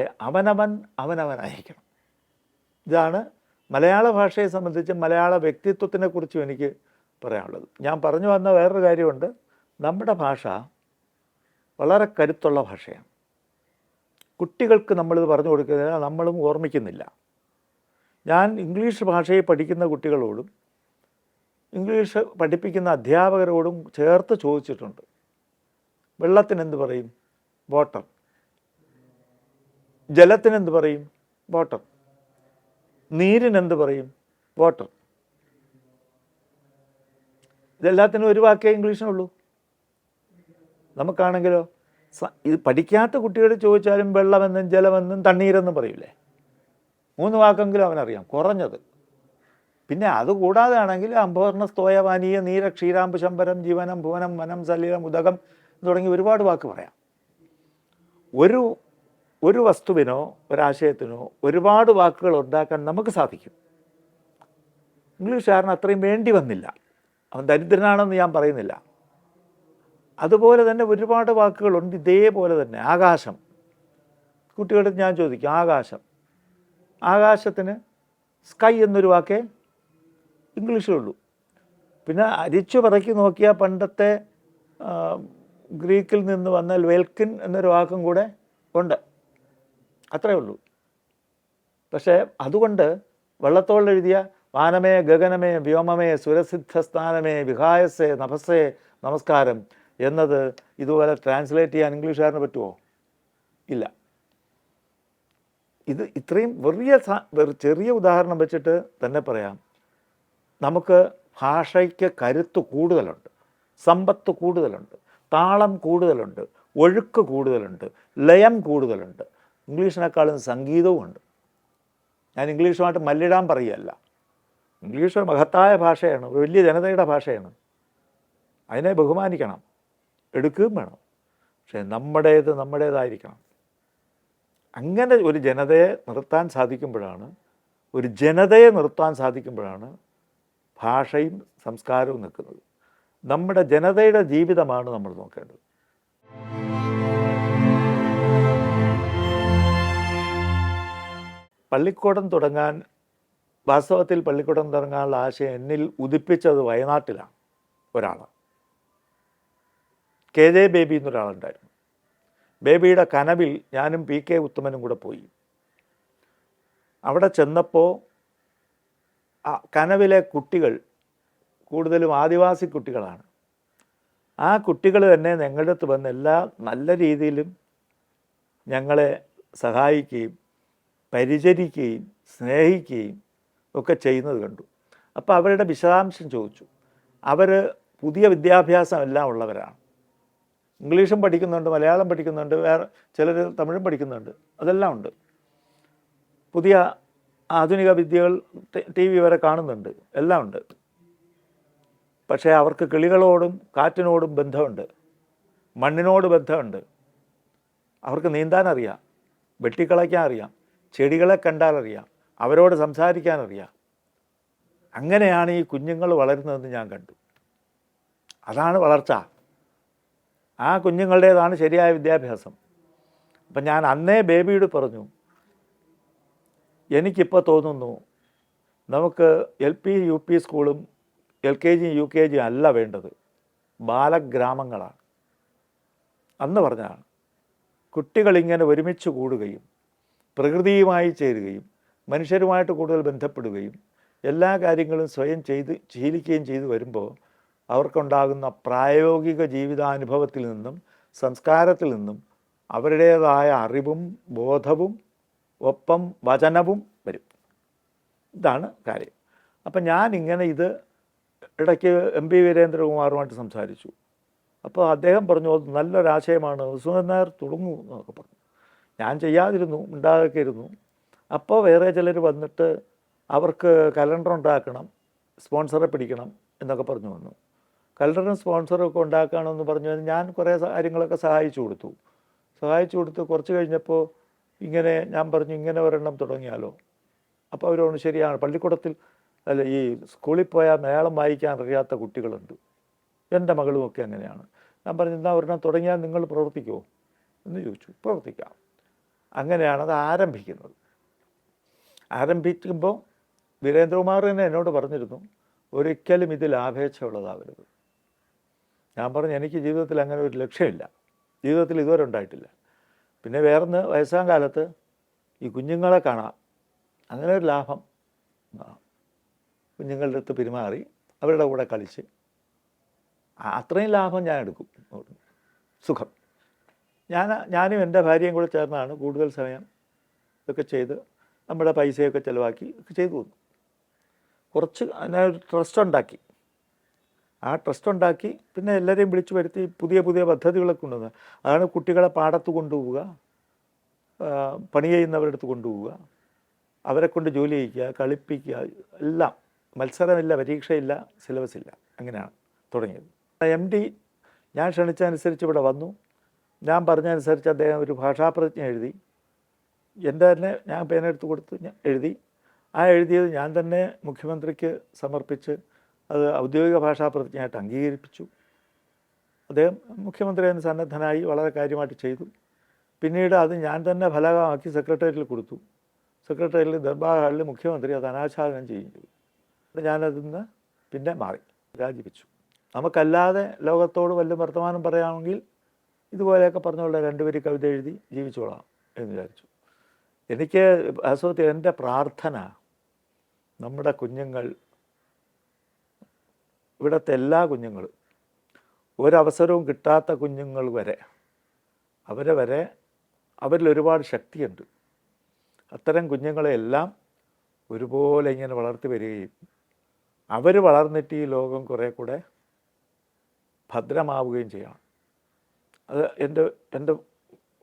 അവനവനായിരിക്കണം. ഇതാണ് മലയാള ഭാഷയെ സംബന്ധിച്ച്, മലയാള വ്യക്തിത്വത്തിനെക്കുറിച്ചും എനിക്ക് പറയാനുള്ളത്. ഞാൻ പറഞ്ഞു വന്ന വേറൊരു കാര്യമുണ്ട്. നമ്മുടെ ഭാഷ വളരെ കരുത്തുള്ള ഭാഷയാണ്. കുട്ടികൾക്ക് നമ്മളിത് പറഞ്ഞു കൊടുക്കുന്നില്ല, നമ്മളും ഓർമ്മിക്കുന്നില്ല. ഞാൻ ഇംഗ്ലീഷ് ഭാഷയെ പഠിക്കുന്ന കുട്ടികളോടും ഇംഗ്ലീഷ് പഠിപ്പിക്കുന്ന അധ്യാപകരോടും ചേർത്ത് ചോദിച്ചിട്ടുണ്ട്, വെള്ളത്തിനെന്ത് പറയും? വാട്ടർ. ജലത്തിനെന്ത് പറയും? വാട്ടർ. നീരിനെന്ത് പറയും? വാട്ടർ. ഇതെല്ലാത്തിനും ഒരു വാക്കേ ഇംഗ്ലീഷിനുള്ളൂ. നമുക്കാണെങ്കിലോ ഇത് പഠിക്കാത്ത കുട്ടികൾ ചോദിച്ചാലും വെള്ളമെന്നും ജലമെന്നും തണ്ണീരെന്നും പറയില്ലേ? 3 വാക്കെങ്കിലും അവനറിയാം കുറഞ്ഞത്. പിന്നെ അതുകൂടാതെ ആണെങ്കിൽ അംബോർണ സ്തോയവാനീയ നീര ക്ഷീരാമ്പ് ശമ്പരം ജീവനം ഭുവനം വനം സലീലം ഉദകം തുടങ്ങി ഒരുപാട് വാക്ക് പറയാം. ഒരു വസ്തുവിനോ ഒരാശയത്തിനോ ഒരുപാട് വാക്കുകൾ ഉണ്ടാക്കാൻ നമുക്ക് സാധിക്കും. ഇംഗ്ലീഷുകാരന് അത്രയും വേണ്ടി വന്നില്ല. അവൻ ദരിദ്രനാണെന്ന് ഞാൻ പറയുന്നില്ല. അതുപോലെ തന്നെ ഒരുപാട് വാക്കുകളുണ്ട്. ഇതേപോലെ തന്നെ ആകാശം, കുട്ടികളുടെ ഞാൻ ചോദിക്കും, ആകാശത്തിന് സ്കൈ എന്നൊരു വാക്കേ ഇംഗ്ലീഷിലുള്ളൂ. പിന്നെ അരിച്ചു പറക്കി നോക്കിയാൽ പണ്ടത്തെ ഗ്രീക്കിൽ നിന്ന് വന്ന വെൽക്കിൻ എന്നൊരു വാക്കും കൂടെ ഉണ്ട്, അത്രയേ ഉള്ളൂ. പക്ഷേ അതുകൊണ്ട് വള്ളത്തോൾ എഴുതിയ വാനമേ ഗഗനമേ വ്യോമമേ സുരസിദ്ധസ്ഥാനമേ വിഹായസേ നഭസേ നമസ്കാരം എന്നത് ഇതുപോലെ ട്രാൻസ്ലേറ്റ് ചെയ്യാൻ ഇംഗ്ലീഷുകാരന് പറ്റുമോ? ഇല്ല. ഇത് ഇത്രയും ചെറിയ ഉദാഹരണം വെച്ചിട്ട് തന്നെ പറയാം, നമുക്ക് ഭാഷയ്ക്ക് കരുത്ത് കൂടുതലുണ്ട്, സമ്പത്ത് കൂടുതലുണ്ട്, താളം കൂടുതലുണ്ട്, ഒഴുക്ക് കൂടുതലുണ്ട്, ലയം കൂടുതലുണ്ട്. ഇംഗ്ലീഷിനേക്കാളും സംഗീതവുമുണ്ട്. ഞാൻ ഇംഗ്ലീഷുമായിട്ട് മല്ലിടാൻ പറയുകയല്ല. ഇംഗ്ലീഷ് മഹത്തായ ഭാഷയാണ്, വലിയ ജനതയുടെ ഭാഷയാണ്. അതിനെ ബഹുമാനിക്കണം, എടുക്കുകയും വേണം. പക്ഷേ നമ്മുടേതായിരിക്കണം. അങ്ങനെ ഒരു ജനതയെ നിർത്താൻ സാധിക്കുമ്പോഴാണ് ഭാഷയും സംസ്കാരവും നിൽക്കുന്നത്. നമ്മുടെ ജനതയുടെ ജീവിതമാണ് നമ്മൾ നോക്കേണ്ടത്. വാസ്തവത്തിൽ പള്ളിക്കൂടം തുടങ്ങാനുള്ള ആശയം എന്നിൽ ഉദിപ്പിച്ചത് വയനാട്ടിലാണ്. ഒരാൾ KJ ബേബി എന്നൊരാളുണ്ടായിരുന്നു. ബേബിയുടെ കനവിൽ ഞാനും PK ഉത്തമനും കൂടെ പോയി. അവിടെ ചെന്നപ്പോൾ കനവിലെ കുട്ടികൾ കൂടുതലും ആദിവാസി കുട്ടികളാണ്. ആ കുട്ടികൾ തന്നെ ഞങ്ങളുടെ അടുത്ത് വന്ന് എല്ലാ നല്ല രീതിയിലും ഞങ്ങളെ സഹായിക്കുകയും പരിചരിക്കുകയും സ്നേഹിക്കുകയും ഒക്കെ ചെയ്യുന്നത് കണ്ടു. അപ്പോൾ അവരുടെ വിശദാംശം ചോദിച്ചു. അവർ പുതിയ വിദ്യാഭ്യാസം എല്ലാം ഉള്ളവരാണ്. ഇംഗ്ലീഷും പഠിക്കുന്നുണ്ട്, മലയാളം പഠിക്കുന്നുണ്ട്, വേറെ ചിലർ തമിഴും പഠിക്കുന്നുണ്ട്, അതെല്ലാം ഉണ്ട്. പുതിയ ആധുനിക വിദ്യകൾ TV വരെ കാണുന്നുണ്ട്, എല്ലാം ഉണ്ട്. പക്ഷേ അവർക്ക് കിളികളോടും കാറ്റിനോടും ബന്ധമുണ്ട്, മണ്ണിനോട് ബന്ധമുണ്ട്. അവർക്ക് നീന്താൻ അറിയാം, വെട്ടിക്കളയ്ക്കാൻ അറിയാം, ചെടികളെ കണ്ടാൽ അറിയാം, അവരോട് സംസാരിക്കാനറിയാം. അങ്ങനെയാണ് ഈ കുഞ്ഞുങ്ങൾ വളരുന്നതെന്ന് ഞാൻ കണ്ടു. അതാണ് വളർച്ച. ആ കുഞ്ഞുങ്ങളുടേതാണ് ശരിയായ വിദ്യാഭ്യാസം. അപ്പം ഞാൻ അന്നേ ബേബിയോട് പറഞ്ഞു, എനിക്കിപ്പോൾ തോന്നുന്നു നമുക്ക് LP UP സ്കൂളും LKG UKG അല്ല വേണ്ടത്, ബാലഗ്രാമങ്ങളാണ്. അന്ന് പറഞ്ഞതാണ്. കുട്ടികളിങ്ങനെ ഒരുമിച്ച് കൂടുകയും പ്രകൃതിയുമായി ചേരുകയും മനുഷ്യരുമായിട്ട് കൂടുതൽ ബന്ധപ്പെടുകയും എല്ലാ കാര്യങ്ങളും സ്വയം ശീലിക്കുകയും ചെയ്തു വരുമ്പോൾ അവർക്കുണ്ടാകുന്ന പ്രായോഗിക ജീവിതാനുഭവത്തിൽ നിന്നും സംസ്കാരത്തിൽ നിന്നും അവരുടേതായ അറിവും ബോധവും ഒപ്പം വചനവും വരും. ഇതാണ് കാര്യം. അപ്പം ഞാനിങ്ങനെ ഇത് ഇടയ്ക്ക് MP വീരേന്ദ്രകുമാറുമായിട്ട് സംസാരിച്ചു. അപ്പോൾ അദ്ദേഹം പറഞ്ഞു, അത് നല്ലൊരാശയമാണ്, സുധൻ നായർ തുടങ്ങൂ എന്നൊക്കെ പറഞ്ഞു. ഞാൻ ചെയ്യാതിരുന്നു, ഉണ്ടാതൊക്കെ ഇരുന്നു. അപ്പോൾ വേറെ ചിലർ വന്നിട്ട് അവർക്ക് കലണ്ടർ ഉണ്ടാക്കണം, സ്പോൺസറെ പിടിക്കണം എന്നൊക്കെ പറഞ്ഞു വന്നു. കലണ്ടറും സ്പോൺസറും ഒക്കെ ഉണ്ടാക്കണമെന്ന് പറഞ്ഞു ഞാൻ കുറേ കാര്യങ്ങളൊക്കെ സഹായിച്ചു കൊടുത്തു. കുറച്ച് കഴിഞ്ഞപ്പോൾ ഇങ്ങനെ ഞാൻ പറഞ്ഞു, ഇങ്ങനെ ഒരെണ്ണം തുടങ്ങിയാലോ. അപ്പോൾ അവരോട് ശരിയാണ്, പള്ളിക്കൂടത്തിൽ അല്ല ഈ സ്കൂളിൽ പോയാൽ മലയാളം വായിക്കാൻ അറിയാത്ത കുട്ടികളുണ്ട്, എൻ്റെ മകളുമൊക്കെ അങ്ങനെയാണ്. ഞാൻ പറഞ്ഞു, എന്നാൽ ഒരെണ്ണം തുടങ്ങിയാൽ നിങ്ങൾ പ്രവർത്തിക്കുമോ എന്ന് ചോദിച്ചു. പ്രവർത്തിക്കാം. അങ്ങനെയാണ് അത് ആരംഭിക്കുന്നത്. ആരംഭിക്കുമ്പോൾ വീരേന്ദ്രകുമാർ തന്നെ എന്നോട് പറഞ്ഞിരുന്നു, ഒരിക്കലും ഇത് ലാഭേച്ഛയുള്ളതാവരുത്. ഞാൻ പറഞ്ഞു, എനിക്ക് ജീവിതത്തിൽ അങ്ങനെ ഒരു ലക്ഷ്യമില്ല, ജീവിതത്തിൽ ഇതുവരെ ഉണ്ടായിട്ടില്ല. പിന്നെ വേറൊന്ന്, വയസ്സാം കാലത്ത് ഈ കുഞ്ഞുങ്ങളെ കാണാം, അങ്ങനെ ഒരു ലാഭം, കുഞ്ഞുങ്ങളുടെ അടുത്ത് പെരുമാറി അവരുടെ കൂടെ കളിച്ച്, അത്രയും ലാഭം ഞാൻ എടുക്കും, സുഖം. ഞാനും എൻ്റെ ഭാര്യയും കൂടെ ചേർന്നാണ് കൂടുതൽ സമയം ഇതൊക്കെ ചെയ്ത് നമ്മുടെ പൈസയൊക്കെ ചിലവാക്കി ഒക്കെ ചെയ്തു വന്നു. കുറച്ച് അതിനൊരു ട്രസ്റ്റ് ഉണ്ടാക്കി. ആ ട്രസ്റ്റ് ഉണ്ടാക്കി പിന്നെ എല്ലാവരെയും വിളിച്ചു വരുത്തി പുതിയ പുതിയ പദ്ധതികളൊക്കെ കൊണ്ടുവന്നത്. അതാണ് കുട്ടികളെ പാടത്ത് കൊണ്ടുപോവുക, പണി ചെയ്യുന്നവരുടെ അടുത്ത് കൊണ്ടുപോവുക, അവരെ കൊണ്ട് ജോലി ചെയ്യിക്കുക, കളിപ്പിക്കുക, എല്ലാം. മത്സരമില്ല, പരീക്ഷയില്ല, സിലബസ് ഇല്ല. അങ്ങനെയാണ് തുടങ്ങിയത്. MD ഞാൻ ക്ഷണിച്ചനുസരിച്ച് ഇവിടെ വന്നു. ഞാൻ പറഞ്ഞതനുസരിച്ച് അദ്ദേഹം ഒരു ഭാഷാപ്രതിജ്ഞ എഴുതി. എൻ്റെ തന്നെ ഞാൻ പേനെടുത്ത് കൊടുത്ത് എഴുതി. ആ എഴുതിയത് ഞാൻ തന്നെ മുഖ്യമന്ത്രിക്ക് സമർപ്പിച്ച് അത് ഔദ്യോഗിക ഭാഷാപ്രതിജ്ഞയായിട്ട് അംഗീകരിപ്പിച്ചു. അദ്ദേഹം മുഖ്യമന്ത്രി അതിന് സന്നദ്ധനായി വളരെ കാര്യമായിട്ട് ചെയ്തു. പിന്നീട് അത് ഞാൻ തന്നെ ഫലകമാക്കി സെക്രട്ടേറിയറ്റിൽ കൊടുത്തു. സെക്രട്ടേറിയറ്റിൽ ദർബാർ ഹാളിൽ മുഖ്യമന്ത്രി അത് അനാച്ഛാദനം ചെയ്യുകയും ചെയ്തു. ഞാനതിൽ നിന്ന് പിന്നെ മാറി, രാജിവെച്ചു. നമുക്കല്ലാതെ ലോകത്തോട് വല്ല വർത്തമാനം പറയുകയാണെങ്കിൽ ഇതുപോലെയൊക്കെ പറഞ്ഞുള്ള 2 വരി കവിത എഴുതി ജീവിച്ചോളാം എന്ന് വിചാരിച്ചു. എനിക്ക് വാസ്തവത്തിൽ എൻ്റെ പ്രാർത്ഥന, നമ്മുടെ കുഞ്ഞുങ്ങൾ, ഇവിടുത്തെ എല്ലാ കുഞ്ഞുങ്ങളും, ഒരവസരവും കിട്ടാത്ത കുഞ്ഞുങ്ങൾ വരെ, അവരിൽ ഒരുപാട് ശക്തിയുണ്ട്. അത്തരം കുഞ്ഞുങ്ങളെയെല്ലാം ഒരുപോലെ ഇങ്ങനെ വളർത്തി വരികയും അവർ വളർന്നിട്ട് ഈ ലോകം കുറേ കൂടെ ഭദ്രമാവുകയും ചെയ്യണം. അത് എൻ്റെ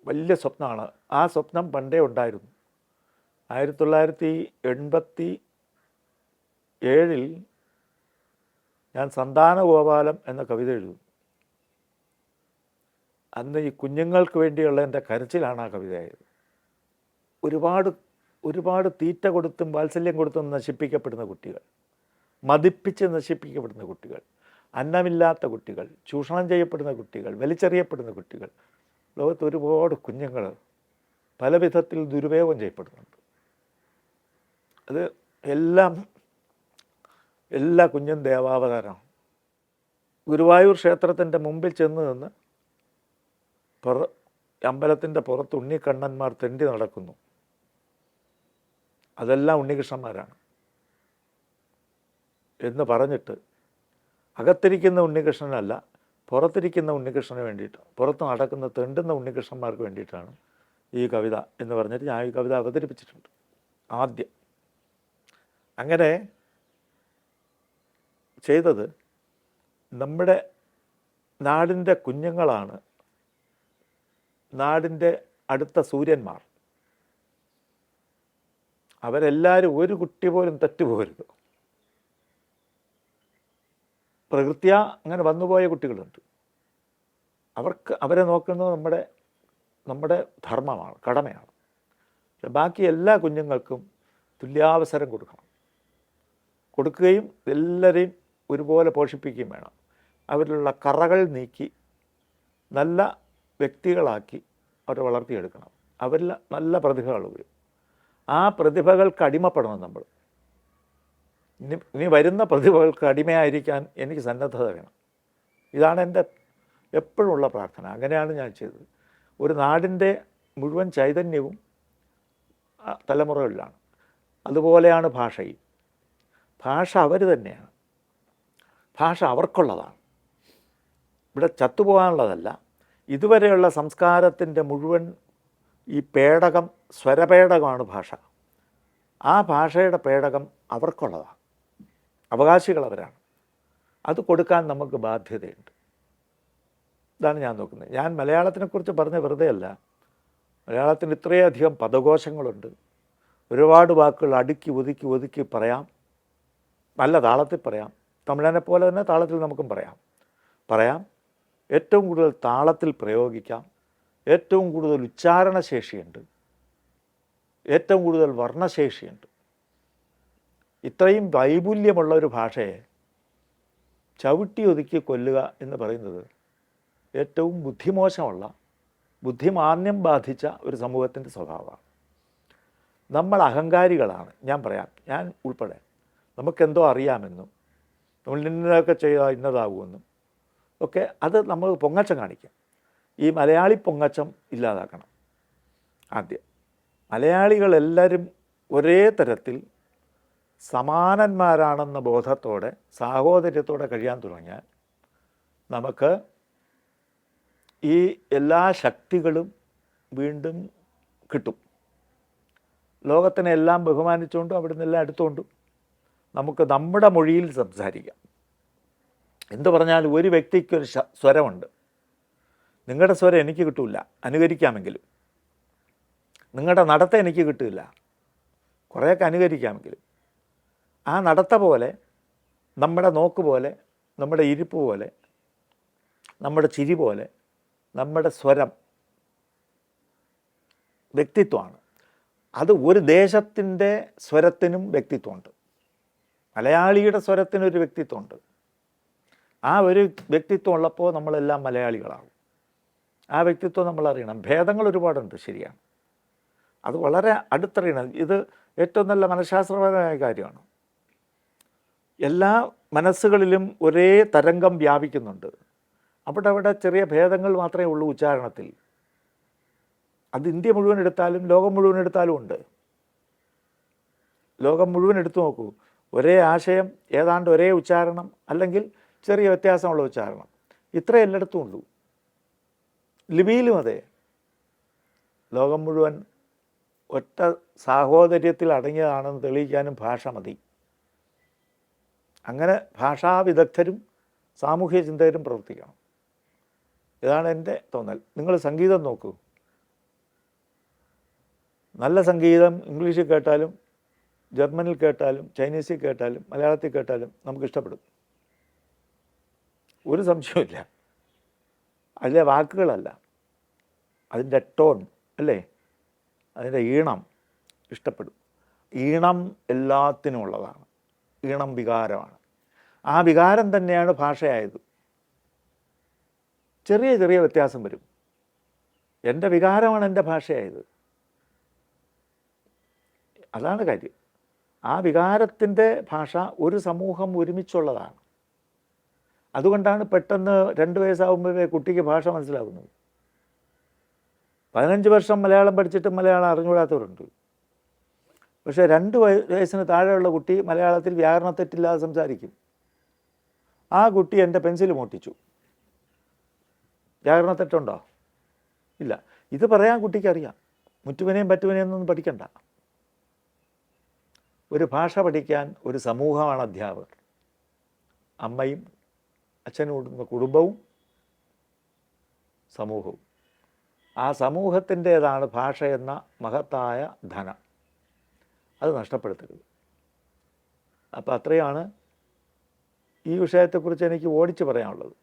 വലിയ സ്വപ്നമാണ്. ആ സ്വപ്നം പണ്ടേ ഉണ്ടായിരുന്നു. 1987 ഞാൻ സന്താനഗോപാലം എന്ന കവിത എഴുതും. അന്ന് ഈ കുഞ്ഞുങ്ങൾക്ക് വേണ്ടിയുള്ള എൻ്റെ കരച്ചിലാണ് ആ കവിതയായത്. ഒരുപാട് തീറ്റ കൊടുത്തും വാത്സല്യം കൊടുത്തും നശിപ്പിക്കപ്പെടുന്ന കുട്ടികൾ, മതിപ്പിച്ച് നശിപ്പിക്കപ്പെടുന്ന കുട്ടികൾ, അന്നമില്ലാത്ത കുട്ടികൾ, ചൂഷണം ചെയ്യപ്പെടുന്ന കുട്ടികൾ, വലിച്ചെറിയപ്പെടുന്ന കുട്ടികൾ, ലോകത്ത് ഒരുപാട് കുഞ്ഞുങ്ങൾ പല വിധത്തിൽ ദുരുപയോഗം ചെയ്യപ്പെടുന്നുണ്ട്. അത് എല്ലാ കുഞ്ഞും ദേവാവതാരമാണ്. ഗുരുവായൂർ ക്ഷേത്രത്തിൻ്റെ മുമ്പിൽ ചെന്ന് നിന്ന് അമ്പലത്തിൻ്റെ പുറത്ത് ഉണ്ണിക്കണ്ണന്മാർ തെണ്ടി നടക്കുന്നു. അതെല്ലാം ഉണ്ണികൃഷ്ണന്മാരാണ് എന്ന് പറഞ്ഞിട്ട്, അകത്തിരിക്കുന്ന ഉണ്ണികൃഷ്ണനല്ല, പുറത്തിരിക്കുന്ന ഉണ്ണികൃഷ്ണന് വേണ്ടിയിട്ട്, പുറത്ത് നടക്കുന്ന തെണ്ടുന്ന ഉണ്ണികൃഷ്ണന്മാർക്ക് വേണ്ടിയിട്ടാണ് ഈ കവിത എന്ന് പറഞ്ഞിട്ട് ഞാൻ ഈ കവിത അവതരിപ്പിച്ചിട്ടുണ്ട് ആദ്യം. അങ്ങനെ ചെയ്തത് നമ്മുടെ നാടിൻ്റെ കുഞ്ഞുങ്ങളാണ് നാടിൻ്റെ അടുത്ത സൂര്യന്മാർ. അവരെല്ലാവരും ഒരു കുട്ടി പോലും തെറ്റുപോകരുത്. പ്രകൃത്യാ അങ്ങനെ വന്നുപോയ കുട്ടികളുണ്ട്. അവരെ നോക്കുന്നത് നമ്മുടെ ധർമ്മമാണ്, കടമയാണ്. പക്ഷെ ബാക്കി എല്ലാ കുഞ്ഞുങ്ങൾക്കും തുല്യാവസരം കൊടുക്കുകയും എല്ലാവരെയും ഒരുപോലെ പോഷിപ്പിക്കുകയും വേണം. അവരിലുള്ള കറകൾ നീക്കി നല്ല വ്യക്തികളാക്കി അവരെ വളർത്തിയെടുക്കണം. അവരിൽ നല്ല പ്രതിഭകൾ വരും. ആ പ്രതിഭകൾക്ക് അടിമപ്പെടണം നമ്മൾ. ഇനി വരുന്ന പ്രതിഭകൾക്ക് അടിമയായിരിക്കാൻ എനിക്ക് സന്നദ്ധത വേണം. ഇതാണ് എൻ്റെ എപ്പോഴുമുള്ള പ്രാർത്ഥന. അങ്ങനെയാണ് ഞാൻ ചെയ്തത്. ഒരു നാടിൻ്റെ മുഴുവൻ ചൈതന്യവും തലമുറകളിലാണ്. അതുപോലെയാണ് ഭാഷയും. ഭാഷ അവർ തന്നെയാണ്. ഭാഷ അവർക്കുള്ളതാണ്. ഇവിടെ ചത്തുപോകാനുള്ളതല്ല. ഇതുവരെയുള്ള സംസ്കാരത്തിൻ്റെ മുഴുവൻ ഈ പേടകം, സ്വരപേടകമാണ് ഭാഷ. ആ ഭാഷയുടെ പേടകം അവർക്കുള്ളതാണ്. അവകാശികൾ അവരാണ്. അത് കൊടുക്കാൻ നമുക്ക് ബാധ്യതയുണ്ട്. ഇതാണ് ഞാൻ നോക്കുന്നത്. ഞാൻ മലയാളത്തിനെക്കുറിച്ച് പറഞ്ഞ വെറുതെ അല്ല. മലയാളത്തിന് ഇത്രയധികം പദകോശങ്ങളുണ്ട്. ഒരുപാട് വാക്കുകൾ അടുക്കി ഒതുക്കി പറയാം. നല്ല താളത്തിൽ പറയാം. തമിഴനെ പോലെ തന്നെ താളത്തിൽ നമുക്കും പറയാം. ഏറ്റവും കൂടുതൽ താളത്തിൽ പ്രയോഗിക്കാം. ഏറ്റവും കൂടുതൽ ഉച്ചാരണശേഷിയുണ്ട്. ഏറ്റവും കൂടുതൽ വർണ്ണശേഷിയുണ്ട്. ഇത്രയും വൈപുല്യമുള്ള ഒരു ഭാഷയെ ചവിട്ടി ഒതുക്കി കൊല്ലുക എന്ന് പറയുന്നത് ഏറ്റവും ബുദ്ധിമോശമുള്ള, ബുദ്ധിമാന്യം ബാധിച്ച ഒരു സമൂഹത്തിൻ്റെ സ്വഭാവമാണ്. നമ്മൾ അഹങ്കാരികളാണ്. ഞാൻ പറയാം, ഞാൻ ഉൾപ്പെടെ. നമുക്കെന്തോ അറിയാമെന്നും നമ്മൾ ഇന്നതൊക്കെ ചെയ്താൽ ഇന്നതാകുമെന്നും ഒക്കെ അത് നമ്മൾ പൊങ്ങച്ചം കാണിക്കാം. ഈ മലയാളി പൊങ്ങച്ചം ഇല്ലാതാക്കണം. ആദ്യം മലയാളികളെല്ലാവരും ഒരേ തരത്തിൽ സമാനന്മാരാണെന്ന ബോധത്തോടെ സാഹോദര്യത്തോടെ കഴിയാൻ തുടങ്ങിയാൽ നമുക്ക് ഈ എല്ലാ ശക്തികളും വീണ്ടും കിട്ടും. ലോകത്തിനെ എല്ലാം ബഹുമാനിച്ചുകൊണ്ടും അവിടെ നിന്നെല്ലാം എടുത്തുകൊണ്ടും നമുക്ക് നമ്മുടെ മൊഴിയിൽ സംസാരിക്കാം. എന്തു പറഞ്ഞാലും ഒരു വ്യക്തിക്കൊരു സ്വരമുണ്ട്. നിങ്ങളുടെ സ്വരം എനിക്ക് കിട്ടില്ല, അനുകരിക്കാമെങ്കിലും. നിങ്ങളുടെ നടത്ത എനിക്ക് കിട്ടില്ല, കുറേയൊക്കെ അനുകരിക്കാമെങ്കിലും. ആ നടത്ത പോലെ, നമ്മുടെ നോക്ക് പോലെ, നമ്മുടെ ഇരിപ്പ് പോലെ, നമ്മുടെ ചിരി പോലെ, നമ്മുടെ സ്വരം വ്യക്തിത്വമാണ്. അത് ഒരു ദേശത്തിൻ്റെ സ്വരത്തിനും വ്യക്തിത്വമുണ്ട്. മലയാളിയുടെ സ്വരത്തിനൊരു വ്യക്തിത്വമുണ്ട്. ആ ഒരു വ്യക്തിത്വം ഉള്ളപ്പോൾ നമ്മളെല്ലാം മലയാളികളാകും. ആ വ്യക്തിത്വം നമ്മൾ അറിയണം. ഭേദങ്ങൾ ഒരുപാടുണ്ട്, ശരിയാണ്. അത് വളരെ അടുത്തറിയണം. ഇത് ഏറ്റവും നല്ല മനഃശാസ്ത്രപരമായ കാര്യമാണ്. എല്ലാ മനസ്സുകളിലും ഒരേ തരംഗം വ്യാപിക്കുന്നുണ്ട്. അവിടെ ചെറിയ ഭേദങ്ങൾ മാത്രമേ ഉള്ളൂ ഉച്ചാരണത്തിൽ. അത് ഇന്ത്യ മുഴുവൻ എടുത്താലും ലോകം മുഴുവൻ എടുത്താലും ഉണ്ട്. ലോകം മുഴുവൻ എടുത്തു നോക്കൂ. ഒരേ ആശയം, ഏതാണ്ട് ഒരേ ഉച്ചാരണം, അല്ലെങ്കിൽ ചെറിയ വ്യത്യാസമുള്ള ഉച്ചാരണം. ഇത്രേ എല്ലായിടത്തും ഉള്ളൂ. ലിപിയിലും അതെ. ലോകം മുഴുവൻ ഒറ്റ സാഹോദര്യത്തിൽ അടങ്ങിയതാണെന്ന് തെളിയിക്കാനും ഭാഷ മതി. അങ്ങനെ ഭാഷാവിദഗ്ധരും സാമൂഹ്യ ചിന്തകരും പ്രവർത്തിക്കണം. ഇതാണ് എൻ്റെ തോന്നൽ. നിങ്ങൾ സംഗീതം നോക്കൂ. നല്ല സംഗീതം ഇംഗ്ലീഷിൽ കേട്ടാലും ജർമ്മനിൽ കേട്ടാലും ചൈനീസിൽ കേട്ടാലും മലയാളത്തിൽ കേട്ടാലും നമുക്ക് ഇഷ്ടപ്പെടും. ഒരു സംശയമില്ല. അതിലെ വാക്കുകളല്ല, അതിൻ്റെ ടോൺ അല്ലേ, അതിൻ്റെ ഈണം ഇഷ്ടപ്പെടും. ഈണം എല്ലാത്തിനും ഉള്ളതാണ്. ഈണം വികാരമാണ്. ആ വികാരം തന്നെയാണ് ഭാഷയായത്. ചെറിയ ചെറിയ വ്യത്യാസം വരും. എൻ്റെ വികാരമാണ് എൻ്റെ ഭാഷയായത്. അതാണ് കാര്യം. ആ വികാരത്തിൻ്റെ ഭാഷ ഒരു സമൂഹം ഒരുമിച്ചുള്ളതാണ്. അതുകൊണ്ടാണ് പെട്ടെന്ന് 2 വയസ്സാകുമ്പോഴേ കുട്ടിക്ക് ഭാഷ മനസ്സിലാകുന്നത്. 15 വർഷം മലയാളം പഠിച്ചിട്ട് മലയാളം അറിഞ്ഞുകൂടാത്തവരുണ്ട്. പക്ഷേ 2 വയസ്സിന് താഴെയുള്ള കുട്ടി മലയാളത്തിൽ വ്യാകരണത്തെറ്റില്ലാതെ സംസാരിക്കും. ആ കുട്ടി എൻ്റെ പെൻസിൽ മോട്ടിച്ചു. വ്യാകരണത്തെറ്റുണ്ടോ? ഇല്ല. ഇത് പറയാൻ കുട്ടിക്കറിയാം. മുറ്റുവിനെയും പറ്റുവിനെയും ഒന്നും പഠിക്കണ്ട. ഒരു ഭാഷ പഠിക്കാൻ ഒരു സമൂഹമാണ് അധ്യാപകർ. അമ്മയും അച്ഛനും കുടുംബവും സമൂഹവും. ആ സമൂഹത്തിൻ്റേതാണ് ഭാഷ എന്ന മഹത്തായ ധനം. അത് നഷ്ടപ്പെടുത്തരുത്. അപ്പോൾ അത്രയാണ് ഈ വിഷയത്തെക്കുറിച്ച് എനിക്ക് ഓടിച്ച് പറയാനുള്ളത്.